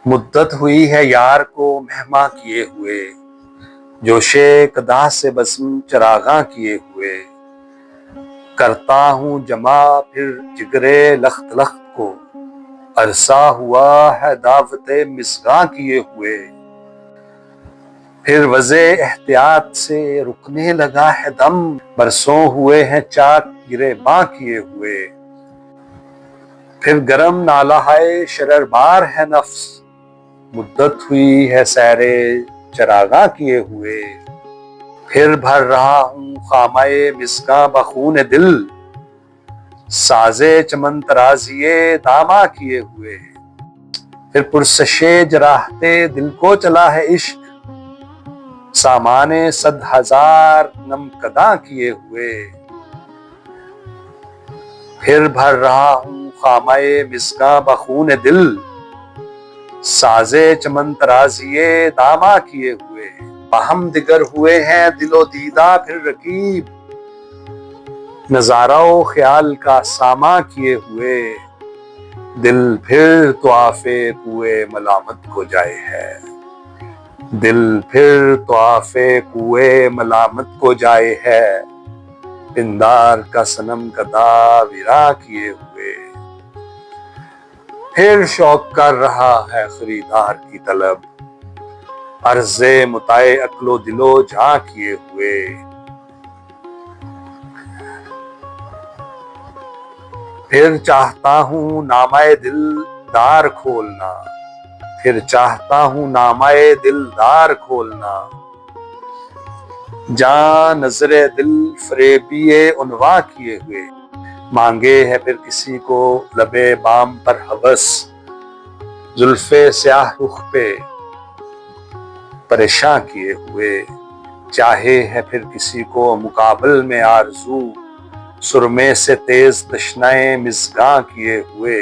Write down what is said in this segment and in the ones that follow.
مدت ہوئی ہے یار کو مہماں کیے ہوئے، جوشے قدح سے بزم چراغاں کیے ہوئے۔ کرتا ہوں جمع پھر جگرے لخت لخت کو، عرصہ ہوا ہے دعوت مصغاں کیے ہوئے۔ پھر وضع احتیاط سے رکنے لگا ہے دم، برسوں ہوئے ہیں چاک گریباں کیے ہوئے۔ پھر گرم نالہ شرر بار ہے نفس، مدت ہوئی ہے سیر چراغاں کیے ہوئے۔ پھر بھر رہا ہوں خامہ مسکاں بخون دل، ساز چمن ترازیے داماں کیے ہوئے۔ پھر پرسش جراحت دل کو چلا ہے عشق، سامان 100,000 نم کداں کیے ہوئے۔ پھر بھر رہا ہوں خامہ مسکاں بخون دل، ساز چمن ترازیے داماں کیے ہوئے۔ باہم دگر ہوئے ہیں دل و دیدہ پھر رقیب، نظارہ و خیال کا ساماں کیے ہوئے۔ دل پھر طواف کوئے ملامت کو جائے ہے، دل پھر طواف کوئے ملامت کو جائے ہے، پندار کا صنم کدا ویراں کیے ہوئے۔ پھر شوق کر رہا ہے خریدار کی طلب، عرض متاع عقل و دل و جاں کیے ہوئے۔ پھر چاہتا ہوں نامہ دل دار کھولنا، پھر چاہتا ہوں نامہ دل دار کھولنا، جہاں نظر دل فریبی عنواں کیے ہوئے۔ مانگے ہے پھر کسی کو لبے بام پر ہوس، زلف سیاہ رخ پہ پریشاں کیے ہوئے۔ چاہے ہے پھر کسی کو مقابل میں آرزو، سرمے سے تیز تشنہ مژگاں کیے ہوئے۔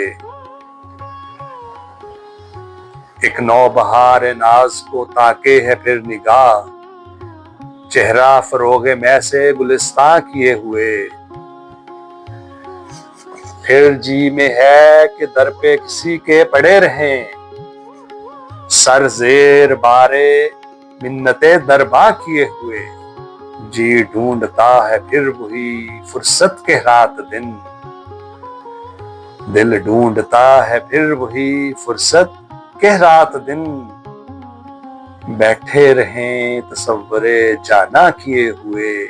ایک نو بہار ناز کو تاکے ہے پھر نگاہ، چہرہ فروغ میں سے گلستاں کیے ہوئے۔ پھر جی میں ہے کہ در پہ کسی کے پڑے رہیں، سر زیر بارے منت درباں کیے ہوئے۔ جی ڈھونڈتا ہے پھر وہی فرصت کے رات دن، دل ڈھونڈتا ہے پھر وہی فرصت کے رات دن، بیٹھے رہیں تصور جانا کیے ہوئے۔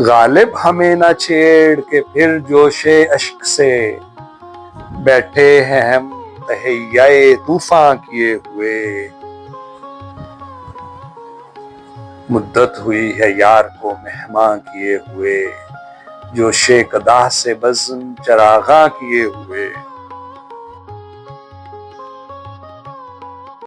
غالب ہمیں نہ چھیڑ کے پھر جوش اشک سے، بیٹھے ہیں ہم تہیہ طوفاں کیے ہوئے۔ مدت ہوئی ہے یار کو مہماں کیے ہوئے، جوش قدح سے بزم چراغاں کیے ہوئے۔